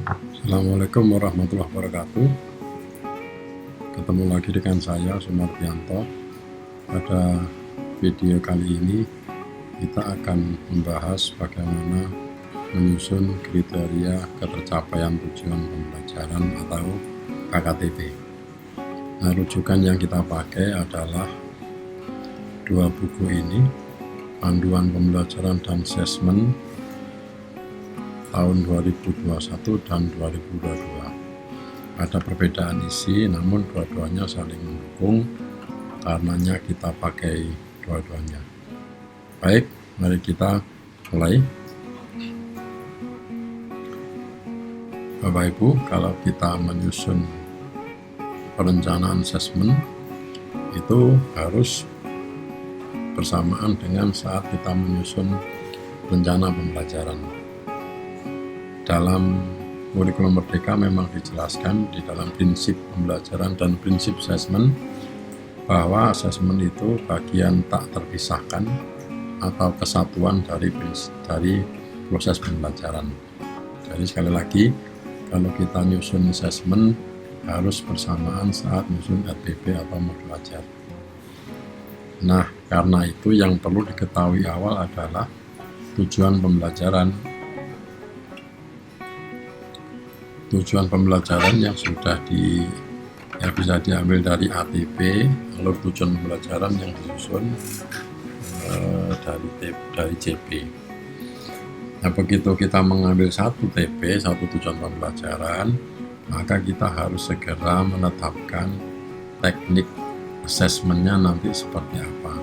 Assalamualaikum warahmatullahi wabarakatuh. Ketemu lagi dengan saya Sumardianto. Pada video kali ini kita akan membahas bagaimana menyusun kriteria ketercapaian tujuan pembelajaran atau KKTP. Nah, rujukan yang kita pakai adalah dua buku ini, Panduan Pembelajaran dan Asesmen tahun 2021 dan 2022. Ada perbedaan isi, namun dua-duanya saling mendukung, karenanya kita pakai dua-duanya. Baik, mari kita mulai. Bapak Ibu, kalau kita menyusun perencanaan asesmen itu harus bersamaan dengan saat kita menyusun rencana pembelajaran. Dalam kurikulum Merdeka memang dijelaskan di dalam prinsip pembelajaran dan prinsip asesmen bahwa asesmen itu bagian tak terpisahkan atau kesatuan dari proses pembelajaran. Jadi sekali lagi, kalau kita nyusun asesmen harus bersamaan saat nyusun RPP atau modul ajar. Nah, karena itu yang perlu diketahui awal adalah tujuan pembelajaran. Tujuan pembelajaran yang sudah bisa diambil dari ATP, alur tujuan pembelajaran yang disusun dari CP. Nah, begitu kita mengambil satu TP, satu tujuan pembelajaran, maka kita harus segera menetapkan teknik asesmennya nanti seperti apa,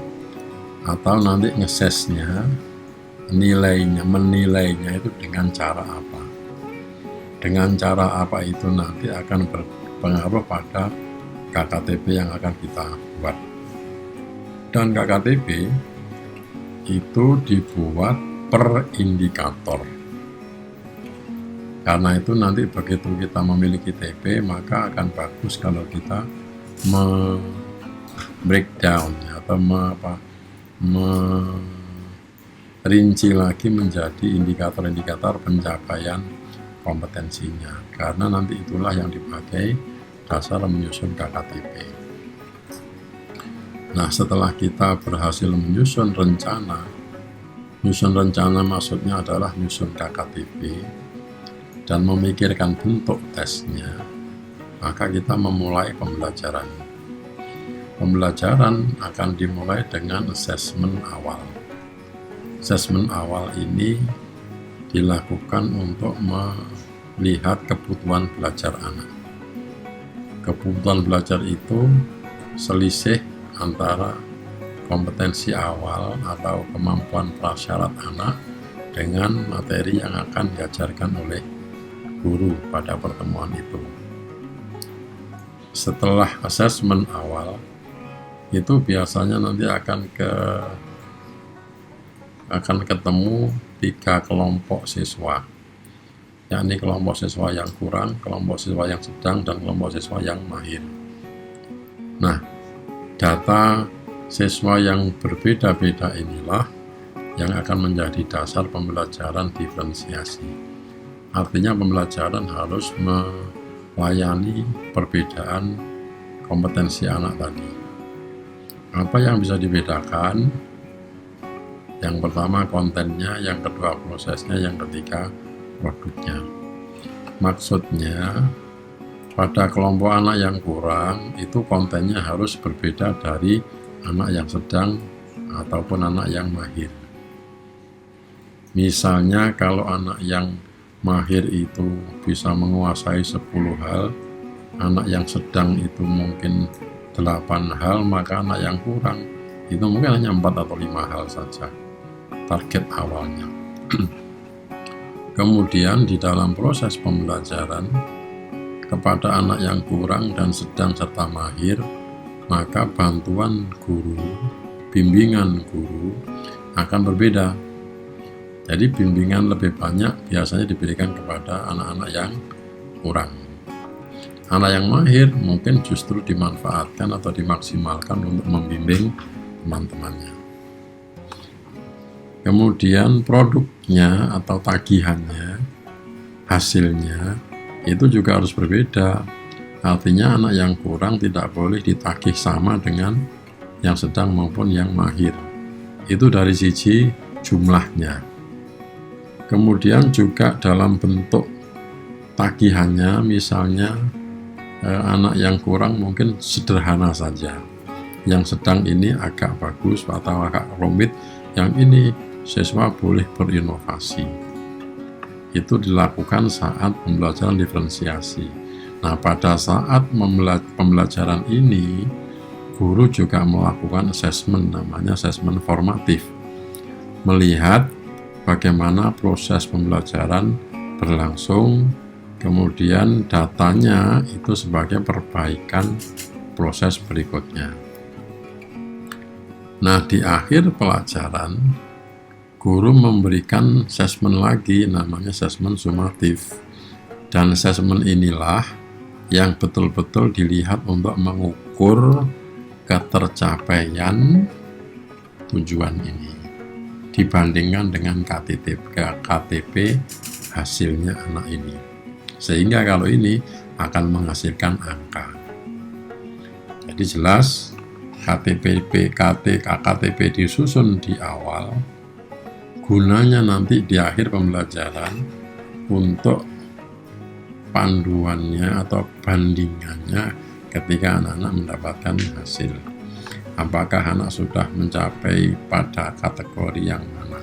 atau nanti ngesesnya, menilainya itu dengan cara apa. Dengan cara apa itu nanti akan berpengaruh pada KKTP yang akan kita buat. Dan KKTP itu dibuat per indikator. Karena itu nanti begitu kita memiliki TP, maka akan bagus kalau kita breakdown atau merinci lagi menjadi indikator-indikator pencapaian kompetensinya, karena nanti itulah yang dipakai dasar menyusun KKTP. Nah, setelah kita berhasil menyusun rencana maksudnya adalah menyusun KKTP dan memikirkan bentuk tesnya, maka kita memulai pembelajaran. Pembelajaran akan dimulai dengan asesmen awal. Asesmen awal ini dilakukan untuk melihat kebutuhan belajar anak. Kebutuhan belajar itu selisih antara kompetensi awal atau kemampuan prasyarat anak dengan materi yang akan diajarkan oleh guru pada pertemuan itu. Setelah asesmen awal, itu biasanya nanti akan ketemu 3 kelompok siswa, yakni kelompok siswa yang kurang, kelompok siswa yang sedang, dan kelompok siswa yang mahir. Nah, data siswa yang berbeda-beda inilah yang akan menjadi dasar pembelajaran diferensiasi. Artinya pembelajaran harus melayani perbedaan kompetensi anak tadi. Apa yang bisa dibedakan? Yang pertama kontennya, yang kedua prosesnya, yang ketiga produknya. Maksudnya pada kelompok anak yang kurang itu kontennya harus berbeda dari anak yang sedang ataupun anak yang mahir. Misalnya kalau anak yang mahir itu bisa menguasai 10 hal, anak yang sedang itu mungkin 8 hal, maka anak yang kurang itu mungkin hanya 4 atau 5 hal saja target awalnya. Kemudian di dalam proses pembelajaran kepada anak yang kurang dan sedang serta mahir, maka bantuan guru, bimbingan guru akan berbeda. Jadi bimbingan lebih banyak biasanya diberikan kepada anak-anak yang kurang. Anak yang mahir mungkin justru dimanfaatkan atau dimaksimalkan untuk membimbing teman-temannya. Kemudian produknya atau tagihannya, hasilnya itu juga harus berbeda. Artinya anak yang kurang tidak boleh ditagih sama dengan yang sedang maupun yang mahir. Itu dari sisi jumlahnya. Kemudian juga dalam bentuk tagihannya, misalnya anak yang kurang mungkin sederhana saja. Yang sedang ini agak bagus atau agak rumit, yang ini siswa boleh berinovasi. Itu dilakukan saat pembelajaran diferensiasi. Nah, pada saat pembelajaran ini, guru juga melakukan assessment, namanya assessment formatif. Melihat bagaimana proses pembelajaran berlangsung, kemudian datanya itu sebagai perbaikan proses berikutnya. Nah, di akhir pelajaran, guru memberikan assessment lagi, namanya assessment sumatif. Dan assessment inilah yang betul-betul dilihat untuk mengukur ketercapaian tujuan ini dibandingkan dengan KTP hasilnya anak ini. Sehingga kalau ini akan menghasilkan angka. Jadi jelas KTP disusun di awal, gunanya nanti di akhir pembelajaran untuk panduannya atau bandingannya ketika anak-anak mendapatkan hasil. Apakah anak sudah mencapai pada kategori yang mana?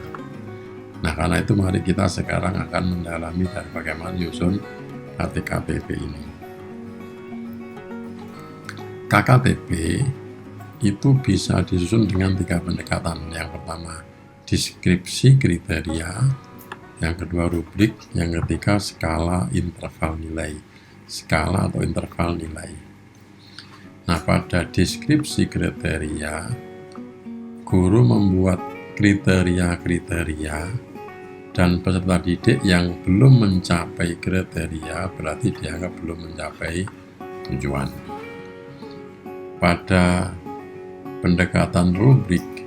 Nah, karena itu mari kita sekarang akan mendalami dan bagaimana menyusun KTP ini. KKTP itu bisa disusun dengan 3 pendekatan. Yang pertama, deskripsi kriteria, yang kedua rubrik, yang ketiga skala interval nilai. Skala atau interval nilai. Nah, pada deskripsi kriteria, guru membuat kriteria-kriteria dan peserta didik yang belum mencapai kriteria berarti dianggap belum mencapai tujuan. Pada pendekatan rubrik,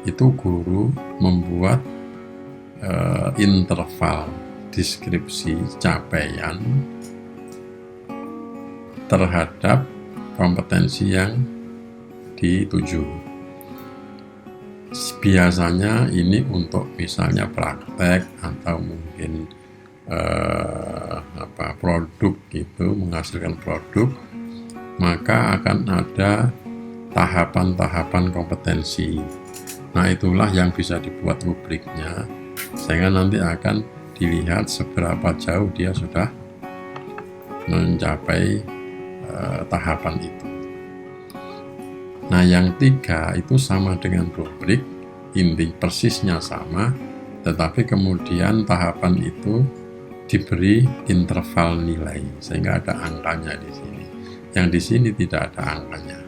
itu guru membuat interval deskripsi capaian terhadap kompetensi yang dituju. Biasanya ini untuk misalnya praktek atau mungkin produk gitu, menghasilkan produk, maka akan ada tahapan-tahapan kompetensi. Nah, itulah yang bisa dibuat rubriknya, sehingga nanti akan dilihat seberapa jauh dia sudah mencapai tahapan itu. Nah, yang 3 itu sama dengan rubrik, inti persisnya sama, tetapi kemudian tahapan itu diberi interval nilai, sehingga ada angkanya di sini. Yang di sini tidak ada angkanya.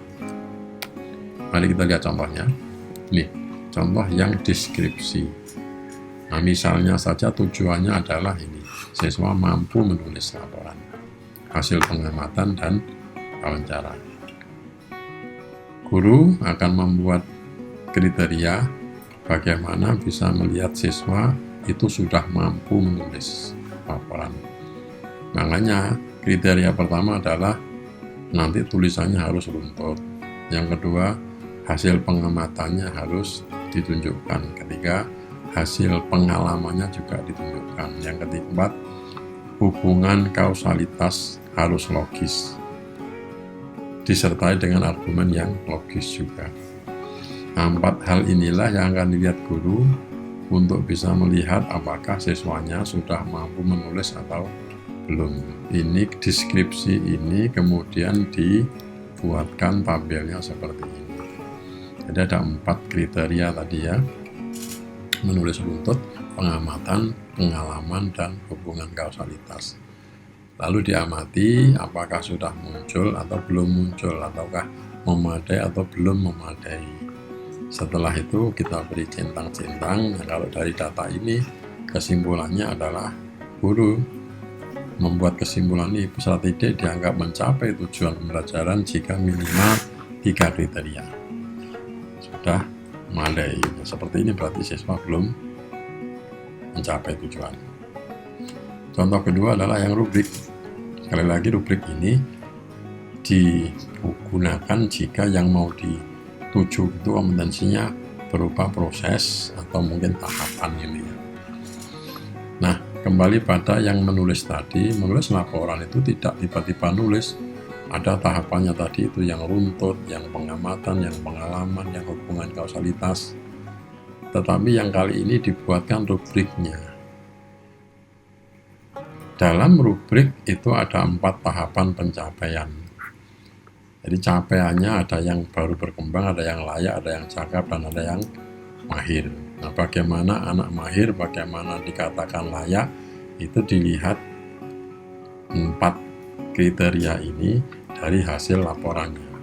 Mari kita lihat contohnya. Nih, contoh yang deskripsi. Nah, misalnya saja tujuannya adalah ini, siswa mampu menulis laporan, hasil pengamatan dan wawancara. Guru akan membuat kriteria bagaimana bisa melihat siswa itu sudah mampu menulis laporan. Makanya kriteria pertama adalah nanti tulisannya harus runtut. Yang kedua, hasil pengamatannya harus ditunjukkan. Ketiga, hasil pengalamannya juga ditunjukkan. Yang keempat, hubungan kausalitas harus logis, disertai dengan argumen yang logis juga. Nah, 4 hal inilah yang akan dilihat guru untuk bisa melihat apakah siswanya sudah mampu menulis atau belum. Ini deskripsi ini kemudian dibuatkan tabelnya seperti ini. Jadi ada 4 kriteria tadi ya, menulis runtut, pengamatan, pengalaman, dan hubungan kausalitas. Lalu diamati apakah sudah muncul atau belum muncul, ataukah memadai atau belum memadai. Setelah itu kita beri centang-centang. Nah, kalau dari data ini kesimpulannya adalah guru membuat kesimpulan ini, peserta didik dianggap mencapai tujuan pembelajaran jika minimal 3 kriteria sudah memadai. Seperti ini berarti siswa belum mencapai tujuan. Contoh kedua adalah yang rubrik. Sekali lagi, rubrik ini digunakan jika yang mau dituju itu kompetensinya berupa proses atau mungkin tahapan ini. Nah, kembali pada yang menulis tadi, menulis laporan itu tidak tiba-tiba nulis. Ada tahapannya tadi itu, yang runtut, yang pengamatan, yang pengalaman, yang hubungan kausalitas. Tetapi yang kali ini dibuatkan rubriknya. Dalam rubrik itu ada 4 tahapan pencapaian. Jadi capaiannya ada yang baru berkembang, ada yang layak, ada yang cakap, dan ada yang mahir. Nah, bagaimana anak mahir, bagaimana dikatakan layak, itu dilihat 4 kriteria ini dari hasil laporannya.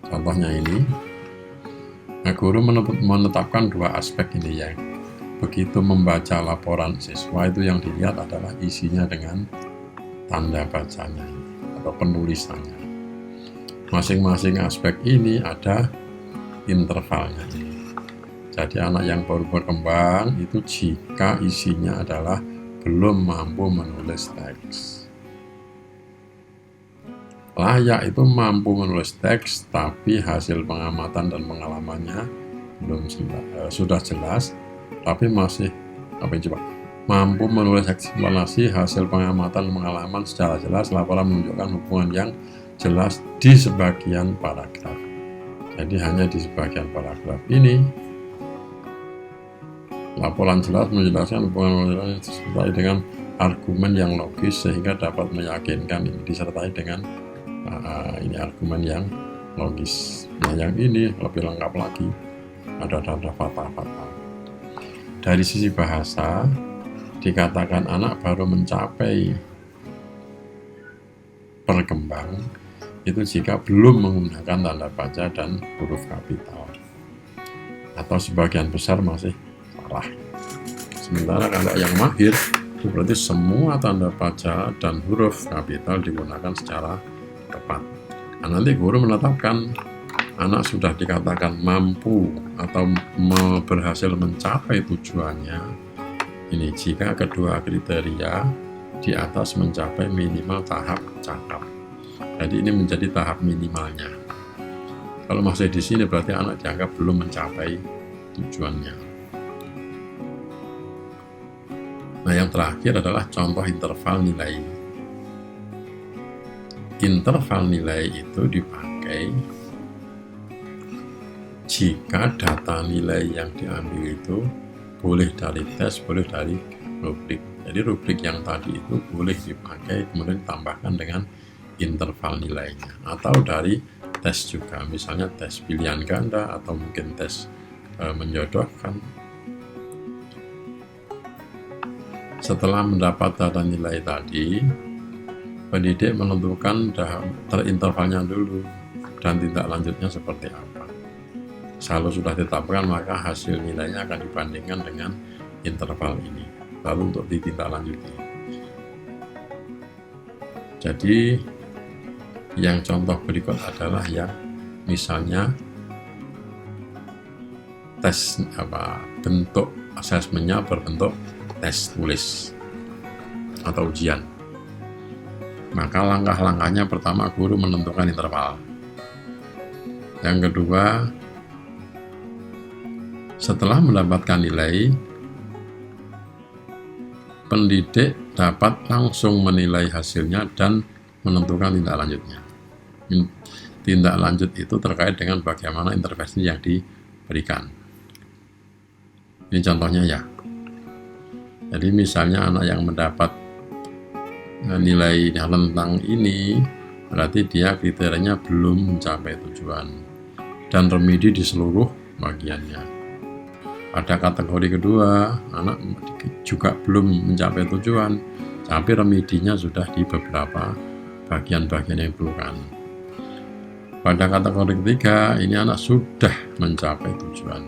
Contohnya ini, nah, guru menetapkan 2 aspek ini ya. Begitu membaca laporan siswa itu yang dilihat adalah isinya dengan tanda bacanya atau penulisannya. Masing-masing aspek ini ada intervalnya. Jadi anak yang baru berkembang itu jika isinya adalah belum mampu menulis teks. Layak itu mampu menulis teks, tapi hasil pengamatan dan pengalamannya belum sudah jelas, tapi masih mampu menulis eksplanasi hasil pengamatan dan pengalaman secara jelas. Laporan menunjukkan hubungan yang jelas di sebagian paragraf. Jadi hanya di sebagian paragraf ini laporan jelas menjelaskan hubungan disertai dengan argumen yang logis sehingga dapat meyakinkan. Ini disertai dengan ini argumen yang logis. Nah, yang ini lebih lengkap lagi, ada tanda fathah-fathah. Dari sisi bahasa dikatakan anak baru mencapai berkembang itu jika belum menggunakan tanda baca dan huruf kapital, atau sebagian besar masih salah. Sementara kalau yang mahir itu berarti semua tanda baca dan huruf kapital digunakan secara tepat. Nah, nanti guru menetapkan anak sudah dikatakan mampu atau berhasil mencapai tujuannya ini jika kedua kriteria di atas mencapai minimal tahap cakap. Jadi ini menjadi tahap minimalnya. Kalau masih di sini berarti anak dianggap belum mencapai tujuannya. Nah, yang terakhir adalah contoh interval nilai. Interval nilai itu dipakai jika data nilai yang diambil itu boleh dari tes, boleh dari rubrik. Jadi rubrik yang tadi itu boleh dipakai kemudian ditambahkan dengan interval nilainya, atau dari tes juga, misalnya tes pilihan ganda atau mungkin tes menjodohkan. Setelah mendapat data nilai tadi, pendidik menentukan terintervalnya dulu dan tindak lanjutnya seperti apa. Kalau sudah ditetapkan, maka hasil nilainya akan dibandingkan dengan interval ini, lalu untuk ditindaklanjuti. Jadi yang contoh berikut adalah yang misalnya tes bentuk asesmennya berbentuk tes tulis atau ujian. Maka langkah-langkahnya pertama guru menentukan interval. Yang kedua, setelah mendapatkan nilai, pendidik dapat langsung menilai hasilnya dan menentukan tindak lanjutnya. Tindak lanjut itu terkait dengan bagaimana intervensi yang diberikan. Ini contohnya ya. Jadi misalnya anak yang mendapat nilai tentang ini, berarti dia kriterianya belum mencapai tujuan dan remedi di seluruh bagiannya. Pada kategori kedua, anak juga belum mencapai tujuan, tapi remedinya sudah di beberapa bagian-bagian yang diperlukan. Pada kategori ketiga, ini anak sudah mencapai tujuan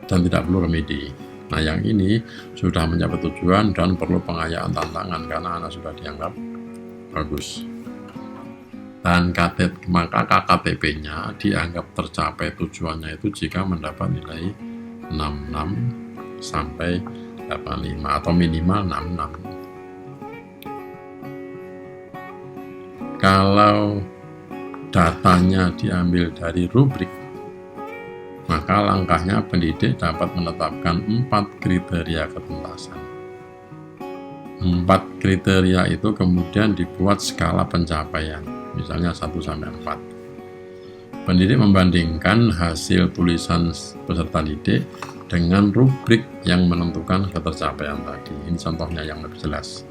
dan tidak perlu remedi. Nah, yang ini sudah mencapai tujuan dan perlu pengayaan tantangan karena anak sudah dianggap bagus. Dan maka KKTP-nya dianggap tercapai tujuannya itu jika mendapat nilai 66 sampai 85 atau minimal 66. Kalau datanya diambil dari rubrik, maka langkahnya pendidik dapat menetapkan 4 kriteria ketuntasan. 4 kriteria itu kemudian dibuat skala pencapaian, misalnya 1-4. Pendidik membandingkan hasil tulisan peserta didik dengan rubrik yang menentukan ketercapaian tadi. Ini contohnya yang lebih jelas.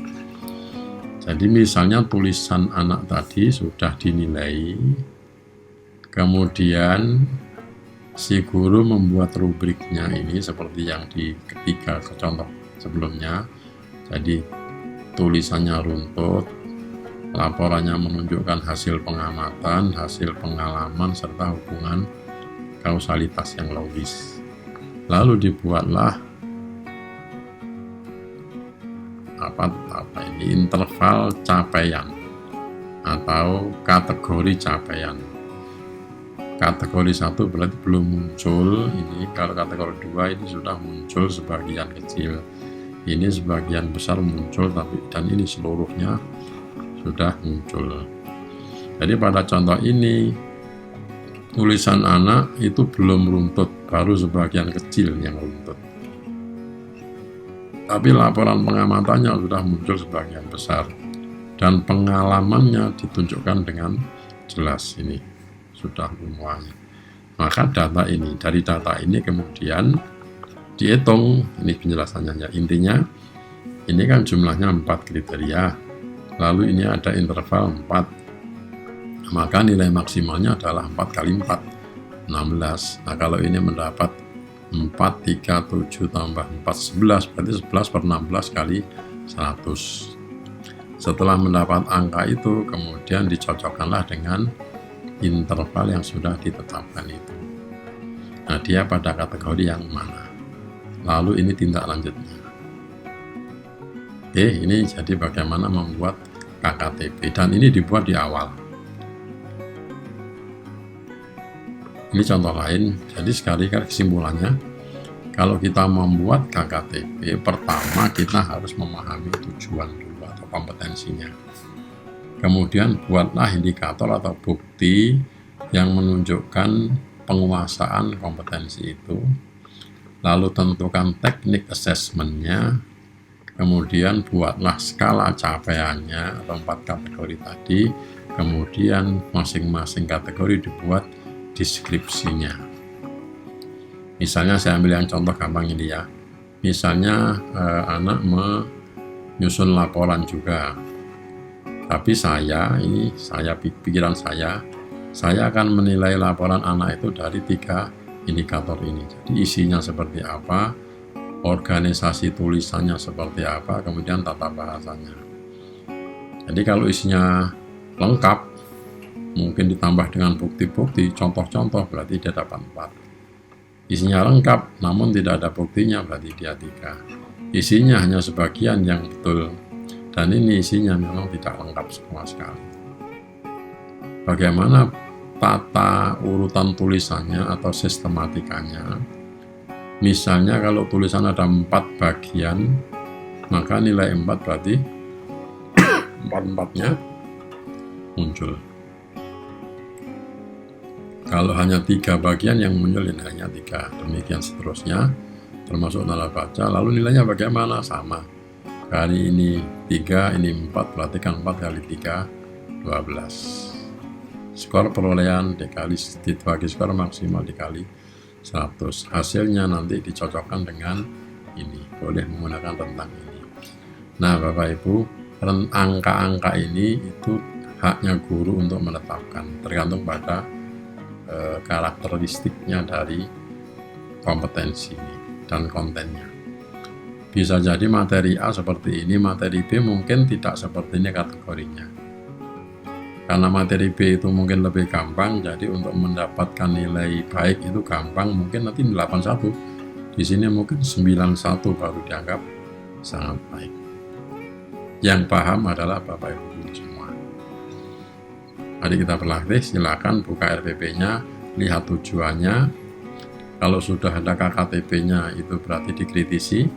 Jadi misalnya tulisan anak tadi sudah dinilai, kemudian si guru membuat rubriknya ini seperti yang di ketiga contoh sebelumnya. Jadi tulisannya runtut, laporannya menunjukkan hasil pengamatan, hasil pengalaman, serta hubungan kausalitas yang logis. Lalu dibuatlah interval capaian atau kategori capaian. Kategori 1 berarti belum muncul ini, kalau kategori 2 ini sudah muncul sebagian kecil, ini sebagian besar muncul, dan ini seluruhnya sudah muncul. Jadi pada contoh ini tulisan anak itu belum runtut, baru sebagian kecil yang runtut. Tapi laporan pengamatannya sudah muncul sebagian besar, dan pengalamannya ditunjukkan dengan jelas, ini sudah semuanya. Maka dari data ini kemudian dihitung, ini penjelasannya ya. Intinya ini kan jumlahnya 4 kriteria, lalu ini ada interval 4, maka nilai maksimalnya adalah 4 kali 4, 16. Nah kalau ini mendapat 4, 3, 7 tambah 4, 11, berarti 11 per 16 kali 100. Setelah mendapat angka itu, kemudian dicocokkanlah dengan interval yang sudah ditetapkan itu. Nah, dia pada kategori yang mana? Lalu ini tindak lanjutnya. Oke, ini jadi bagaimana membuat KKTP, dan ini dibuat di awal. Ini contoh lain. Jadi sekali kesimpulannya, kalau kita membuat KKTP, pertama kita harus memahami tujuan dulu atau kompetensinya. Kemudian buatlah indikator atau bukti yang menunjukkan penguasaan kompetensi itu. Lalu tentukan teknik assessment-nya. Kemudian buatlah skala capaiannya atau 4 kategori tadi. Kemudian masing-masing kategori dibuat deskripsinya. Misalnya saya ambil yang contoh gampang ini ya. Misalnya anak menyusun laporan juga. Tapi pikiran saya akan menilai laporan anak itu dari 3 indikator ini. Jadi isinya seperti apa, organisasi tulisannya seperti apa, kemudian tata bahasanya. Jadi kalau isinya lengkap, mungkin ditambah dengan bukti-bukti, contoh-contoh, berarti dia dapat 4. Isinya lengkap, namun tidak ada buktinya, berarti dia 3. Isinya hanya sebagian yang betul, dan ini isinya memang tidak lengkap semua sekali. Bagaimana tata urutan tulisannya atau sistematikanya? Misalnya kalau tulisan ada 4 bagian, maka nilai 4 berarti 4-4-nya muncul. Kalau hanya 3 bagian yang muncul, nilainya 3. Demikian seterusnya, termasuk tanda baca. Lalu nilainya bagaimana? Sama. Kali ini 3, ini 4, berarti kan 4 kali 3, 12. Skor perolehan dibagi skor maksimal dikali 100. Hasilnya nanti dicocokkan dengan ini. Boleh menggunakan rentang ini. Nah, Bapak Ibu, angka-angka ini itu haknya guru untuk menetapkan. Tergantung pada karakteristiknya dari kompetensi ini dan kontennya. Bisa jadi materi A seperti ini, materi B mungkin tidak seperti ini kategorinya. Karena materi B itu mungkin lebih gampang, jadi untuk mendapatkan nilai baik itu gampang, mungkin nanti 81. Di sini mungkin 91 baru dianggap sangat baik. Yang paham adalah Bapak Ibu semua. Mari kita berlatih, silakan buka RPP-nya, lihat tujuannya. Kalau sudah ada KKTP-nya itu berarti dikritisi.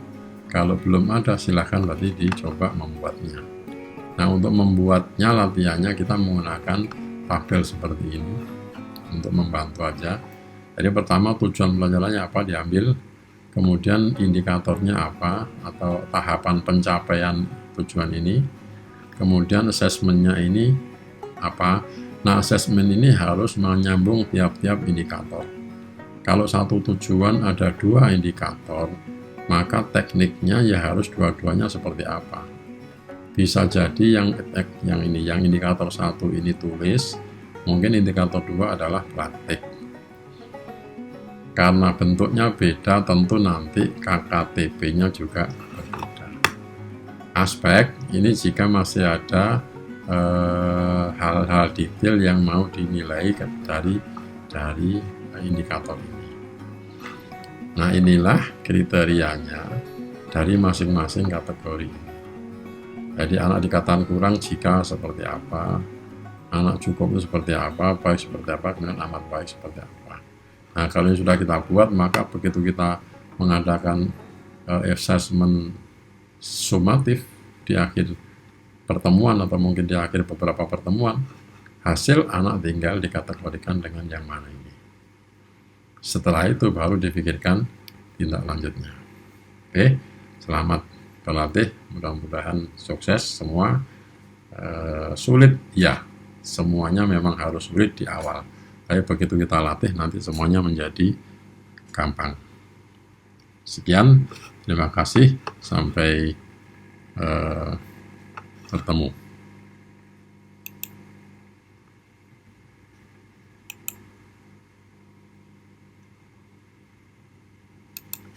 Kalau belum ada, silakan berarti dicoba membuatnya. Nah, untuk membuatnya latihannya kita menggunakan tabel seperti ini untuk membantu aja. Jadi pertama tujuan pelajarannya apa diambil, kemudian indikatornya apa atau tahapan pencapaian tujuan ini, kemudian asesmennya ini apa. Nah, asesmen ini harus menyambung tiap-tiap indikator. Kalau satu tujuan ada 2 indikator, maka tekniknya ya harus dua-duanya seperti apa. Bisa jadi yang indikator 1 ini tulis, mungkin indikator 2 adalah praktik. Karena bentuknya beda, tentu nanti KKTP-nya juga berbeda. Aspek ini jika masih ada hal-hal detail yang mau dinilai dari indikator ini. Nah, inilah kriterianya dari masing-masing kategori. Jadi anak dikatakan kurang jika seperti apa, anak cukup itu seperti apa, baik seperti apa, kemudian amat baik seperti apa. Nah, kalau ini sudah kita buat, maka begitu kita mengadakan assessment sumatif di akhir pertemuan atau mungkin di akhir beberapa pertemuan, hasil anak tinggal dikategorikan dengan yang mana ini. Setelah itu baru dipikirkan tindak lanjutnya. Oke, selamat berlatih, mudah-mudahan sukses semua. Sulit ya, semuanya memang harus sulit di awal, tapi begitu kita latih nanti semuanya menjadi gampang. Sekian, terima kasih, sampai bertemu.